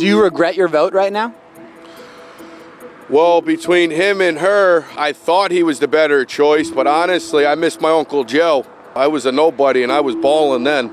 Do you regret your vote right now? Well, between him and her, I thought he was the better choice, but honestly, I miss my Uncle Joe. I was a nobody, and I was balling then.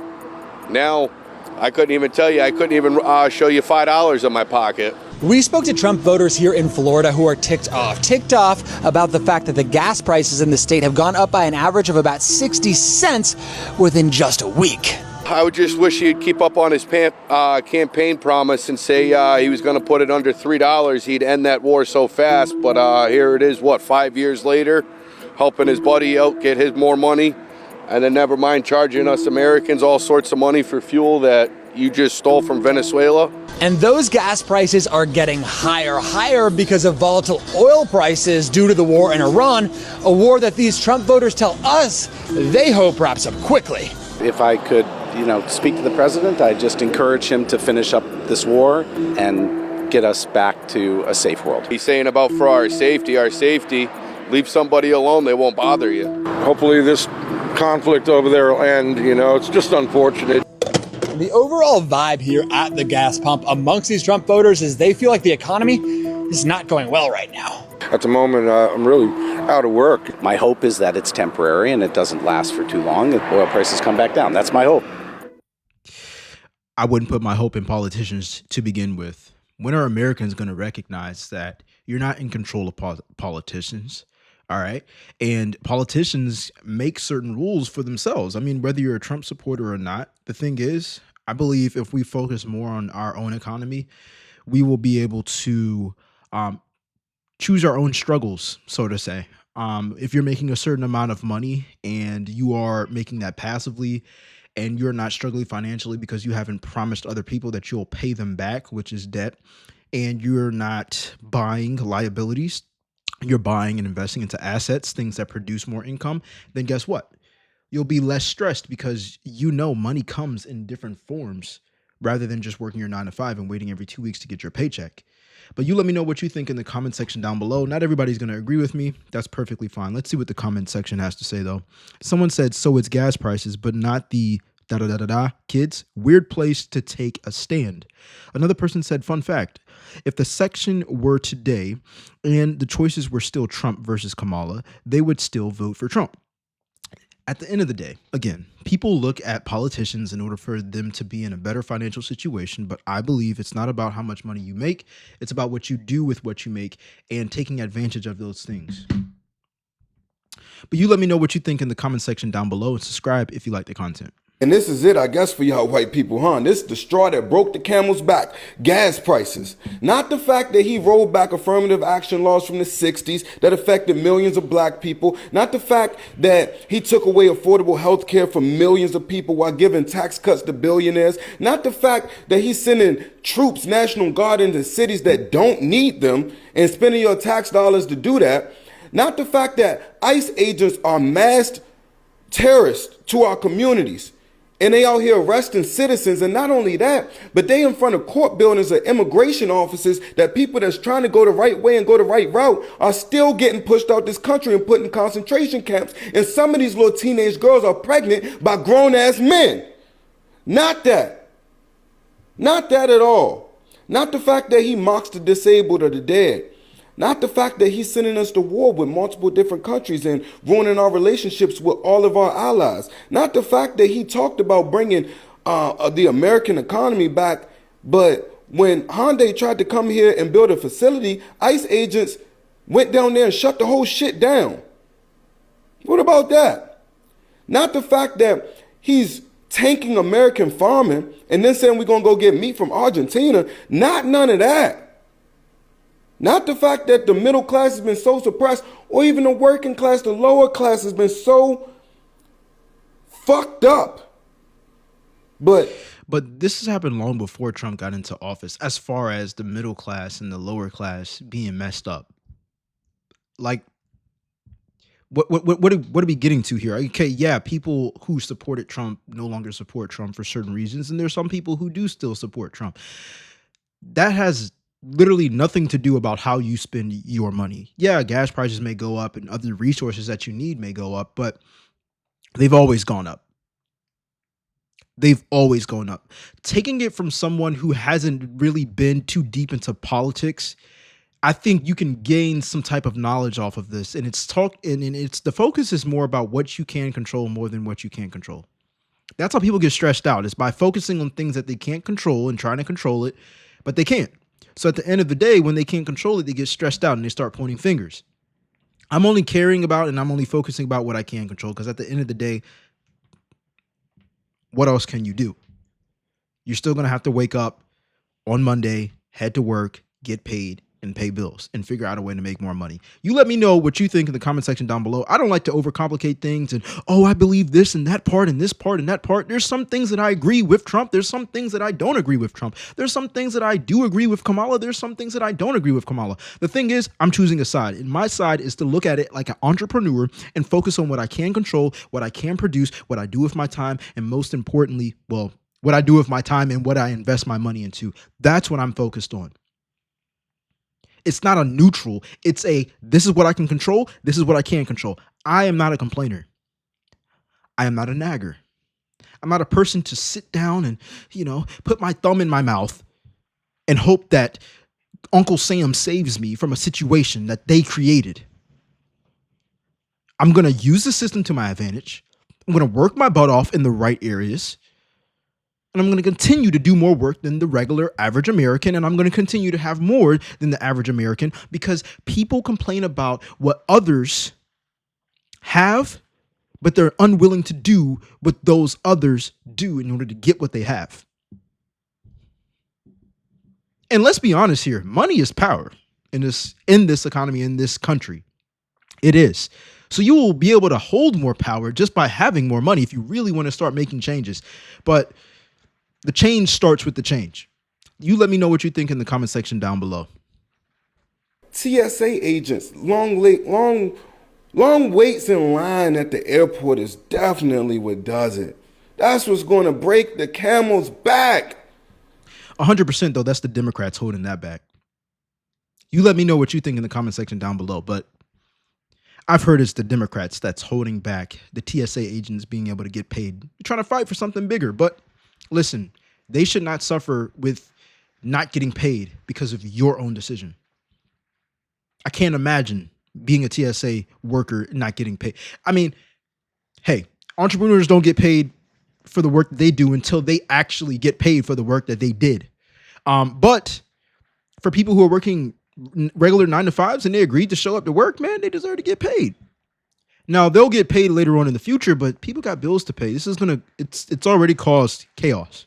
Now, I couldn't even tell you. I couldn't even show you $5 in my pocket. We spoke to Trump voters here in Florida who are ticked off about the fact that the gas prices in the state have gone up by an average of about 60 cents within just a week. I would just wish he'd keep up on his campaign promise and say he was going to put it under $3. He'd end that war so fast. But here it is, 5 years later, helping his buddy out get his more money. And then never mind charging us Americans all sorts of money for fuel that you just stole from Venezuela. And those gas prices are getting higher because of volatile oil prices due to the war in Iran, a war that these Trump voters tell us they hope wraps up quickly. If I could, speak to the president, I'd just encourage him to finish up this war and get us back to a safe world. He's saying about for our safety, leave somebody alone, they won't bother you. Hopefully this conflict over there will end, it's just unfortunate. The overall vibe here at the gas pump amongst these Trump voters is they feel like the economy is not going well right now. At the moment, I'm really out of work. My hope is that it's temporary and it doesn't last for too long. Oil prices come back down. That's my hope. I wouldn't put my hope in politicians to begin with. When are Americans going to recognize that you're not in control of politicians? All right. And politicians make certain rules for themselves. I mean, whether you're a Trump supporter or not, the thing is, I believe if we focus more on our own economy, we will be able to choose our own struggles, so to say. If you're making a certain amount of money and you are making that passively and you're not struggling financially because you haven't promised other people that you'll pay them back, which is debt, and you're not buying liabilities, you're buying and investing into assets, things that produce more income, then guess what? You'll be less stressed because money comes in different forms rather than just working your 9 to 5 and waiting every 2 weeks to get your paycheck. But you let me know what you think in the comment section down below. Not everybody's going to agree with me. That's perfectly fine. Let's see what the comment section has to say, though. Someone said, so it's gas prices, but not the kids. Weird place to take a stand. Another person said, fun fact, if the section were today and the choices were still Trump versus Kamala, they would still vote for Trump. At the end of the day, again, people look at politicians in order for them to be in a better financial situation, but I believe it's not about how much money you make. It's about what you do with what you make and taking advantage of those things. But you let me know what you think in the comment section down below and subscribe if you like the content. And this is it, I guess, for y'all white people, huh? This is the straw that broke the camel's back. Gas prices. Not the fact that he rolled back affirmative action laws from the 60s that affected millions of black people. Not the fact that he took away affordable health care for millions of people while giving tax cuts to billionaires. Not the fact that he's sending troops, National Guard into cities that don't need them and spending your tax dollars to do that. Not the fact that ICE agents are masked terrorists to our communities. And they out here arresting citizens. And not only that, but they in front of court buildings or immigration offices that people that's trying to go the right way and go the right route are still getting pushed out this country and put in concentration camps. And some of these little teenage girls are pregnant by grown-ass men. Not that. Not that at all. Not the fact that he mocks the disabled or the dead. Not the fact that he's sending us to war with multiple different countries and ruining our relationships with all of our allies. Not the fact that he talked about bringing the American economy back, but when Hyundai tried to come here and build a facility, ICE agents went down there and shut the whole shit down. What about that? Not the fact that he's tanking American farming and then saying we're going to go get meat from Argentina. Not none of that. Not the fact that the middle class has been so suppressed, or even the working class, the lower class has been so fucked up. But this has happened long before Trump got into office, as far as the middle class and the lower class being messed up. Like, what are we getting to here? Okay, yeah, people who supported Trump no longer support Trump for certain reasons, and there's some people who do still support Trump. That has literally nothing to do about how you spend your money. Yeah, gas prices may go up and other resources that you need may go up, but they've always gone up. They've always gone up. Taking it from someone who hasn't really been too deep into politics, I think you can gain some type of knowledge off of this. And it's the focus is more about what you can control more than what you can't control. That's how people get stressed out, is by focusing on things that they can't control and trying to control it, but they can't. So at the end of the day, when they can't control it, they get stressed out and they start pointing fingers. I'm only caring about and I'm only focusing about what I can control, because at the end of the day, what else can you do? You're still going to have to wake up on Monday, head to work, get paid, and pay bills, and figure out a way to make more money. You let me know what you think in the comment section down below. I don't like to overcomplicate things and, oh, I believe this and that part and this part and that part. There's some things that I agree with Trump. There's some things that I don't agree with Trump. There's some things that I do agree with Kamala. There's some things that I don't agree with Kamala. The thing is, I'm choosing a side, and my side is to look at it like an entrepreneur and focus on what I can control, what I can produce, what I do with my time, and most importantly, well, what I do with my time and what I invest my money into. That's what I'm focused on. It's not a neutral. It's this is what I can control. This is what I can't control. I am not a complainer. I am not a nagger. I'm not a person to sit down and, put my thumb in my mouth and hope that Uncle Sam saves me from a situation that they created. I'm going to use the system to my advantage. I'm going to work my butt off in the right areas. And I'm going to continue to do more work than the regular average American. And I'm going to continue to have more than the average American, because people complain about what others have, but they're unwilling to do what those others do in order to get what they have. And let's be honest here. Money is power in this economy, in this country. It is. So you will be able to hold more power just by having more money if you really want to start making changes. But the change starts with the change. You let me know what you think in the comment section down below. TSA agents, long waits in line at the airport is definitely what does it. That's what's going to break the camel's back. 100% though, that's the Democrats holding that back. You let me know what you think in the comment section down below, but I've heard it's the Democrats that's holding back the TSA agents being able to get paid. You're trying to fight for something bigger, but listen, they should not suffer with not getting paid because of your own decision. I can't imagine being a TSA worker and not getting paid. I mean, hey, entrepreneurs don't get paid for the work that they do until they actually get paid for the work that they did. But for people who are working regular 9-to-5s and they agreed to show up to work, man, they deserve to get paid. Now they'll get paid later on in the future, but people got bills to pay. It's already caused chaos.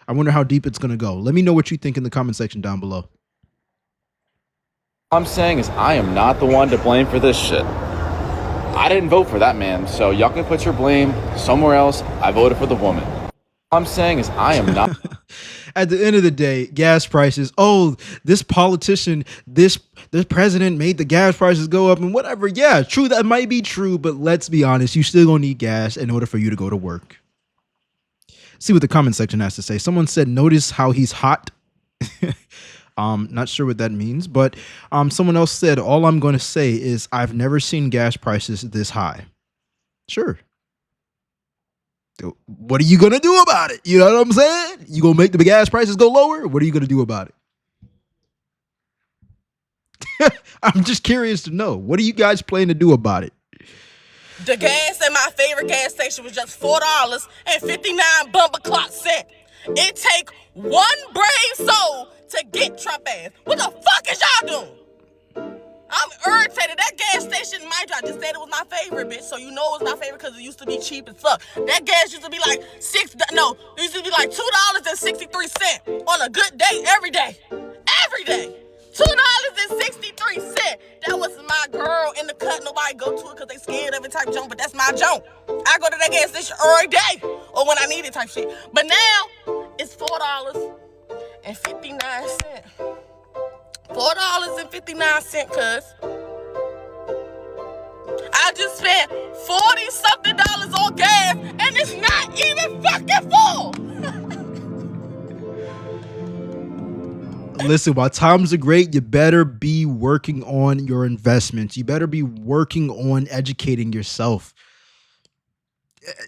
I wonder how deep it's gonna go. Let me know what you think in the comment section down below. All I'm saying is I am not the one to blame for this shit. I didn't vote for that man, so y'all can put your blame somewhere else. I voted for the woman. All I'm saying is I am not. At the end of the day, gas prices, oh, this politician, this president made the gas prices go up and whatever. Yeah, true, that might be true, but let's be honest, you still gonna need gas in order for you to go to work. See what the comment section has to say. Someone said, notice how he's hot. Not sure what that means, but someone else said, all I'm going to say is I've never seen gas prices this high. Sure. What are you going to do about it? You know what I'm saying? You going to make the gas prices go lower? What are you going to do about it? I'm just curious to know. What are you guys planning to do about it? The gas at my favorite gas station was just $4.59. It take one brave soul to get Trump ass. What the fuck is y'all doing? I'm irritated. That gas station, mind you, I just said it was my favorite, bitch. So you know it was my favorite because it used to be cheap as fuck. That gas used to be like it used to be like $2.63 on a good day every day. Every day. $2.63. That was my girl in the cut. Nobody go to it because they scared of it type junk, but that's my junk. I go to that gas station every day or when I need it type shit. But now it's $4.59. $4.59, cuz. I just spent $40-something on gas and it's not even fucking full. Listen, while times are great, you better be working on your investments. You better be working on educating yourself.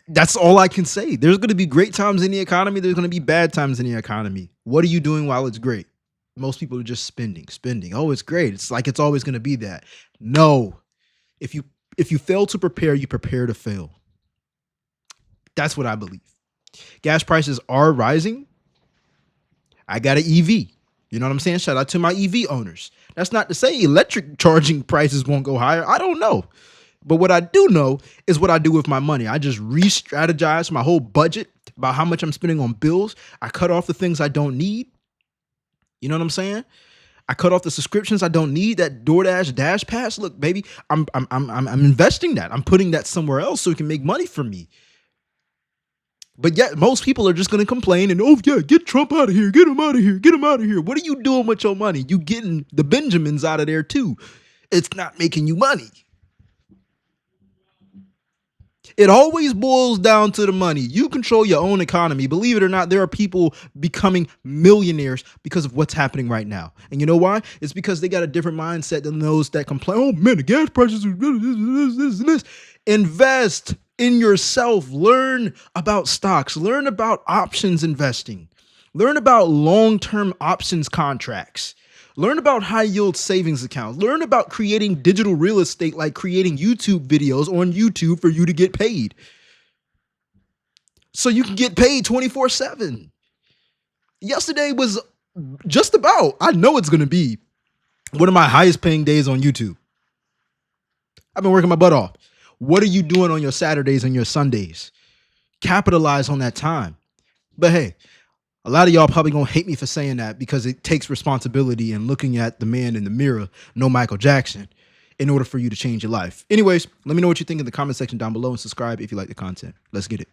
That's all I can say. There's going to be great times in the economy. There's going to be bad times in the economy. What are you doing while it's great? Most people are just spending. Oh, it's great. It's like it's always going to be that. No. If you fail to prepare, you prepare to fail. That's what I believe. Gas prices are rising. I got an EV. You know what I'm saying? Shout out to my EV owners. That's not to say electric charging prices won't go higher. I don't know. But what I do know is what I do with my money. I just re-strategize my whole budget about how much I'm spending on bills. I cut off the things I don't need. You know what I'm saying? I cut off the subscriptions I don't need. That DoorDash, Dash Pass. Look, baby, I'm investing that. I'm putting that somewhere else so it can make money for me. But yet most people are just going to complain and, oh, yeah, get Trump out of here. Get him out of here. Get him out of here. What are you doing with your money? You getting the Benjamins out of there, too. It's not making you money. It always boils down to the money. You control your own economy. Believe it or not, there are people becoming millionaires because of what's happening right now. And you know why? It's because they got a different mindset than those that complain, oh, man, the gas prices are this. Invest in yourself. Learn about stocks. Learn about options investing. Learn about long-term options contracts. Learn about high yield savings accounts. Learn about creating digital real estate, like creating YouTube videos on YouTube for you to get paid. So you can get paid 24/7. Yesterday was just about, I know it's going to be one of my highest paying days on YouTube. I've been working my butt off. What are you doing on your Saturdays and your Sundays? Capitalize on that time. But hey, a lot of y'all probably gonna hate me for saying that because it takes responsibility and looking at the man in the mirror, no Michael Jackson, in order for you to change your life. Anyways, let me know what you think in the comment section down below and subscribe if you like the content. Let's get it.